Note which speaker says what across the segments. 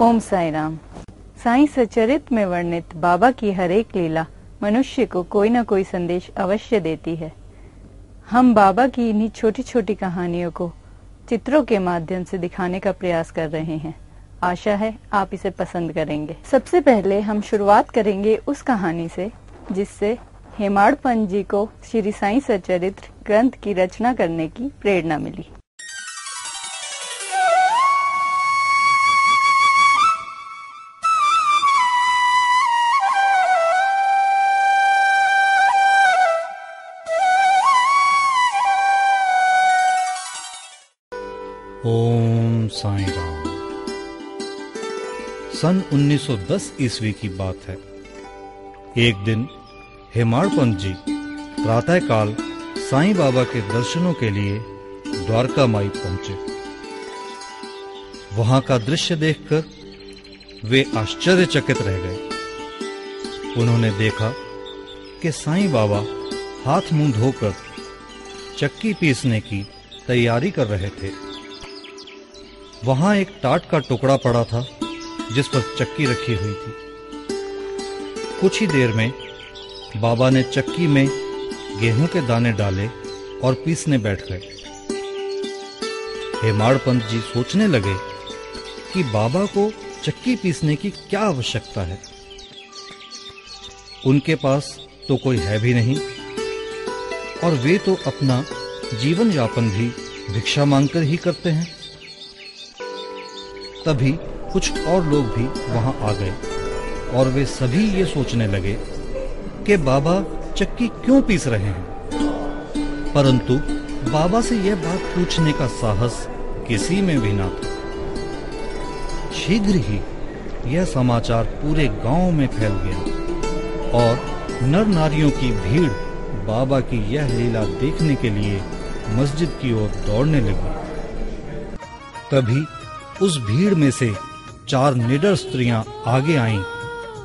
Speaker 1: ओम साई राम। साईं सचरित में वर्णित बाबा की हर एक लीला मनुष्य को कोई न कोई संदेश अवश्य देती है। हम बाबा की इन्हीं छोटी छोटी कहानियों को चित्रों के माध्यम से दिखाने का प्रयास कर रहे हैं। आशा है आप इसे पसंद करेंगे। सबसे पहले हम शुरुआत करेंगे उस कहानी से जिससे हेमाड़ पंत जी को श्री साईं सचरित्र ग्रंथ की रचना करने की प्रेरणा मिली।
Speaker 2: ओम साई राम। सन 1910 ईस्वी की बात है। एक दिन हेमाड़ पंत जी प्रातःकाल साईं बाबा के दर्शनों के लिए द्वारका माई पहुंचे। वहां का दृश्य देखकर वे आश्चर्यचकित रह गए। उन्होंने देखा कि साईं बाबा हाथ मुंह धोकर चक्की पीसने की तैयारी कर रहे थे। वहां एक टाट का टुकड़ा पड़ा था जिस पर चक्की रखी हुई थी। कुछ ही देर में बाबा ने चक्की में गेहूं के दाने डाले और पीसने बैठ गए। हेमाड़ पंत जी सोचने लगे कि बाबा को चक्की पीसने की क्या आवश्यकता है। उनके पास तो कोई है भी नहीं और वे तो अपना जीवन यापन भी भिक्षा मांगकर ही करते हैं। तभी कुछ और लोग भी वहां आ गए और वे सभी ये सोचने लगे कि बाबा चक्की क्यों पीस रहे हैं, परंतु बाबा से यह बात पूछने का साहस किसी में भी ना था। शीघ्र ही यह समाचार पूरे गांव में फैल गया और नर नारियों की भीड़ बाबा की यह लीला देखने के लिए मस्जिद की ओर दौड़ने लगी। तभी उस भीड़ में से 4 निडर स्त्रियां आगे आईं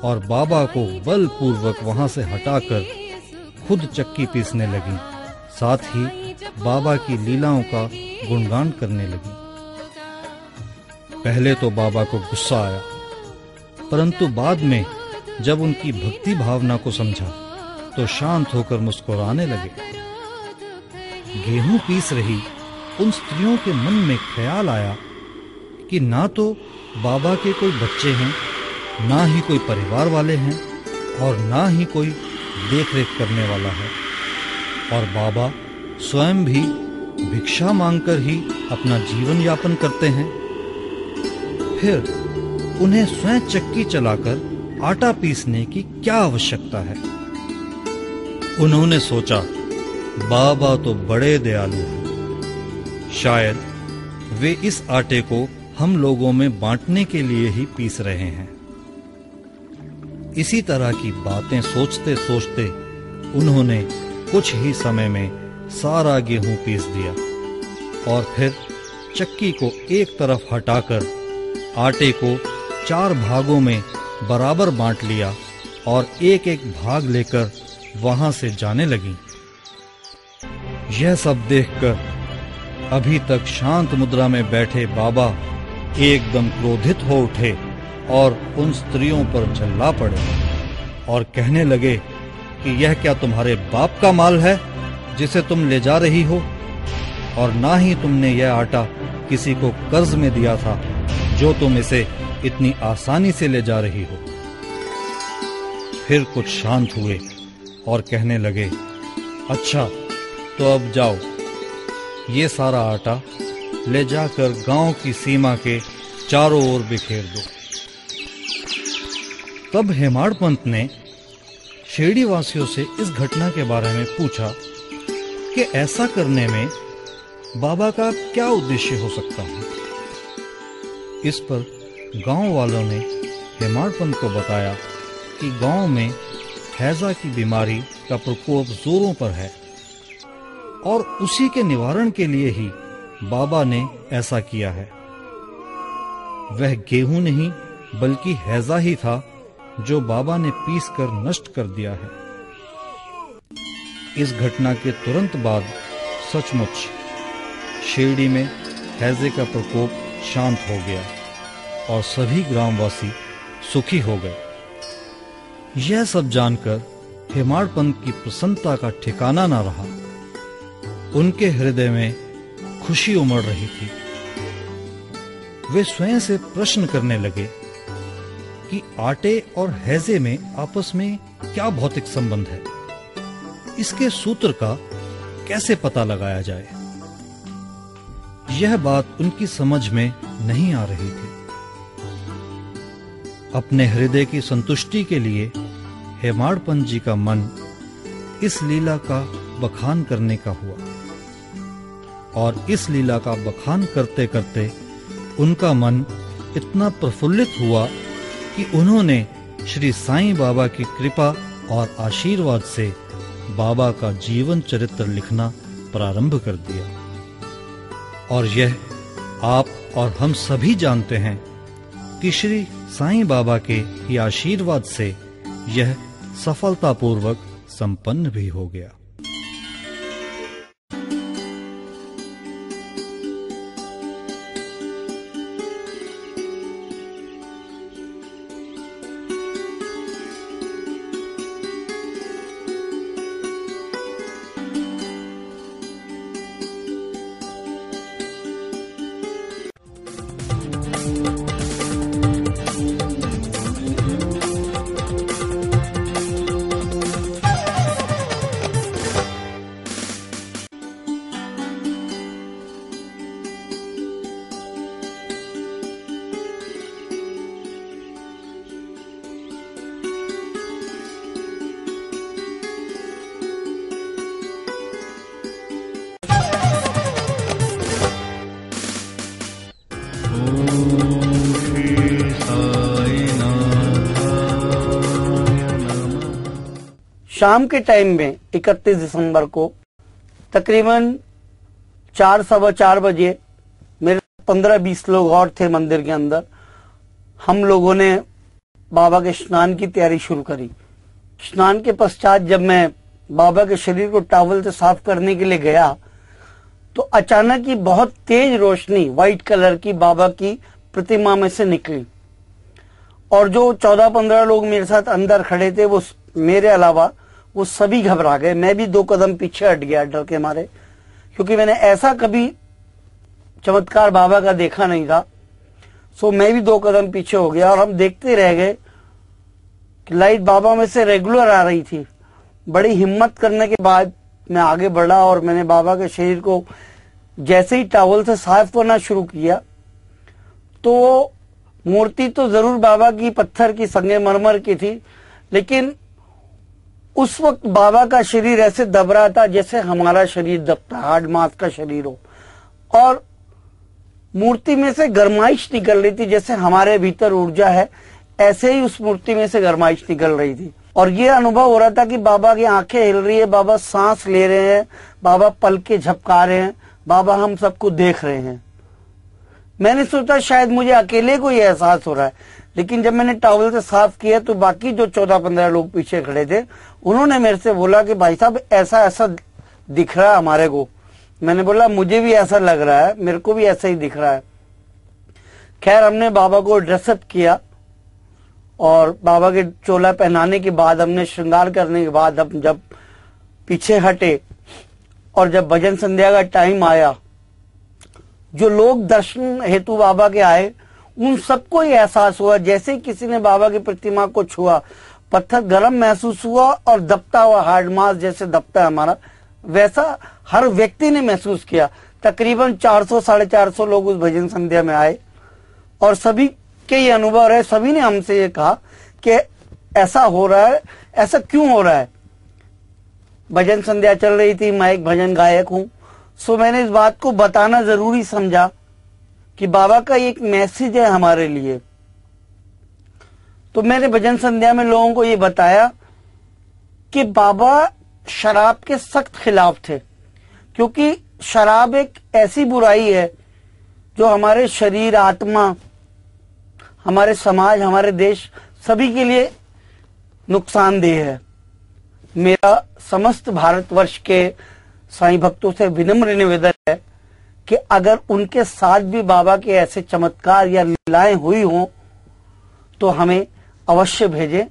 Speaker 2: और बाबा को बलपूर्वक वहां से हटाकर खुद चक्की पीसने लगीं। साथ ही बाबा की लीलाओं का गुणगान करने लगीं। पहले तो बाबा को गुस्सा आया, परंतु बाद में जब उनकी भक्ति भावना को समझा तो शांत होकर मुस्कुराने लगे। गेहूं पीस रही उन स्त्रियों के मन में ख्याल आया कि ना तो बाबा के कोई बच्चे हैं, ना ही कोई परिवार वाले हैं और ना ही कोई देखरेख करने वाला है, और बाबा स्वयं भी भिक्षा मांगकर ही अपना जीवन यापन करते हैं। फिर उन्हें स्वयं चक्की चलाकर आटा पीसने की क्या आवश्यकता है। उन्होंने सोचा बाबा तो बड़े दयालु हैं, शायद वे इस आटे को हम लोगों में बांटने के लिए ही पीस रहे हैं। इसी तरह की बातें सोचते सोचते उन्होंने कुछ ही समय में सारा गेहूं पीस दिया और फिर चक्की को एक तरफ हटाकर आटे को 4 भागों में बराबर बांट लिया और एक एक भाग लेकर वहां से जाने लगी। यह सब देखकर अभी तक शांत मुद्रा में बैठे बाबा एकदम क्रोधित हो उठे और उन स्त्रियों पर झल्ला पड़े और कहने लगे कि यह क्या तुम्हारे बाप का माल है जिसे तुम ले जा रही हो, और ना ही तुमने यह आटा किसी को कर्ज में दिया था जो तुम इसे इतनी आसानी से ले जा रही हो। फिर कुछ शांत हुए और कहने लगे, अच्छा तो अब जाओ, ये सारा आटा ले जाकर गांव की सीमा के चारों ओर बिखेर दो। तब हेमाड़ पंत ने शिरडी वासियों से इस घटना के बारे में पूछा कि ऐसा करने में बाबा का क्या उद्देश्य हो सकता है। इस पर गांव वालों ने हेमाड़ पंत को बताया कि गांव में हैजा की बीमारी का प्रकोप जोरों पर है और उसी के निवारण के लिए ही बाबा ने ऐसा किया है। वह गेहूं नहीं बल्कि हैजा ही था जो बाबा ने पीस कर नष्ट कर दिया है। इस घटना के तुरंत बाद सचमुच शिरडी में हैजे का प्रकोप शांत हो गया और सभी ग्रामवासी सुखी हो गए। यह सब जानकर हेमाड़ पंत की प्रसन्नता का ठिकाना न रहा। उनके हृदय में खुशी उमड़ रही थी। वे स्वयं से प्रश्न करने लगे कि आटे और हैजे में आपस में क्या भौतिक संबंध है, इसके सूत्र का कैसे पता लगाया जाए। यह बात उनकी समझ में नहीं आ रही थी। अपने हृदय की संतुष्टि के लिए हेमाड़ पंत जी का मन इस लीला का बखान करने का हुआ, और इस लीला का बखान करते करते उनका मन इतना प्रफुल्लित हुआ कि उन्होंने श्री साईं बाबा की कृपा और आशीर्वाद से बाबा का जीवन चरित्र लिखना प्रारंभ कर दिया। और यह आप और हम सभी जानते हैं कि श्री साईं बाबा के ही आशीर्वाद से यह सफलतापूर्वक संपन्न भी हो गया।
Speaker 3: शाम के टाइम में 31 दिसंबर को तकरीबन 4-4:15 बजे मेरे 15-20 लोग और थे मंदिर के अंदर। हम लोगों ने बाबा के स्नान की तैयारी शुरू करी। स्नान के पश्चात जब मैं बाबा के शरीर को टॉवल से साफ करने के लिए गया तो अचानक ही बहुत तेज रोशनी व्हाइट कलर की बाबा की प्रतिमा में से निकली, और जो 14-15 लोग मेरे साथ अंदर खड़े थे वो मेरे अलावा वो सभी घबरा गए। मैं भी 2 कदम पीछे हट गया डर के मारे, क्योंकि मैंने ऐसा कभी चमत्कार बाबा का देखा नहीं था। सो मैं भी 2 कदम पीछे हो गया और हम देखते रह गए कि लाइट बाबा में से रेगुलर आ रही थी। बड़ी हिम्मत करने के बाद मैं आगे बढ़ा और मैंने बाबा के शरीर को जैसे ही टॉवल से साफ करना शुरू किया तो मूर्ति तो जरूर बाबा की पत्थर की संगमरमर की थी, लेकिन उस वक्त बाबा का शरीर ऐसे दब रहा था जैसे हमारा शरीर दबता, हार्ड मास का शरीर हो, और मूर्ति में से गरमाइश निकल रही थी। जैसे हमारे भीतर ऊर्जा है ऐसे ही उस मूर्ति में से गरमाइश निकल रही थी। और ये अनुभव हो रहा था कि बाबा की आंखें हिल रही है, बाबा सांस ले रहे हैं, बाबा पलके झपका रहे हैं, बाबा हम सबको देख रहे हैं। मैंने सोचा शायद मुझे अकेले को ये एहसास हो रहा है, लेकिन जब मैंने टॉवल से साफ किया तो बाकी जो 14-15 लोग पीछे खड़े थे उन्होंने मेरे से बोला कि भाई साहब ऐसा ऐसा दिख रहा है हमारे को। मैंने बोला मुझे भी ऐसा लग रहा है, मेरे को भी ऐसा ही दिख रहा है। खैर हमने बाबा को ड्रेसअप किया और बाबा के चोला पहनाने के बाद, हमने श्रृंगार करने के बाद हम जब पीछे हटे और जब भजन संध्या का टाइम आया, जो लोग दर्शन हेतु बाबा के आए उन सबको ये एहसास हुआ जैसे ही किसी ने बाबा की प्रतिमा को छुआ, पत्थर गर्म महसूस हुआ और दबता हुआ हार्ड मास जैसे दबता है हमारा, वैसा हर व्यक्ति ने महसूस किया। तकरीबन 400-450 लोग उस भजन संध्या में आए और सभी के ये अनुभव रहे। सभी ने हमसे ये कहा कि ऐसा हो रहा है, ऐसा क्यों हो रहा है। भजन संध्या चल रही थी, मैं एक भजन गायक हूं, सो मैंने इस बात को बताना जरूरी समझा कि बाबा का एक मैसेज है हमारे लिए। तो मैंने भजन संध्या में लोगों को ये बताया कि बाबा शराब के सख्त खिलाफ थे, क्योंकि शराब एक ऐसी बुराई है जो हमारे शरीर, आत्मा, हमारे समाज, हमारे देश सभी के लिए नुकसानदेह है। मेरा समस्त भारतवर्ष के साईं भक्तों से विनम्र निवेदन है कि अगर उनके साथ भी बाबा के ऐसे चमत्कार या लीलाएं हुई हों तो हमें अवश्य भेजें।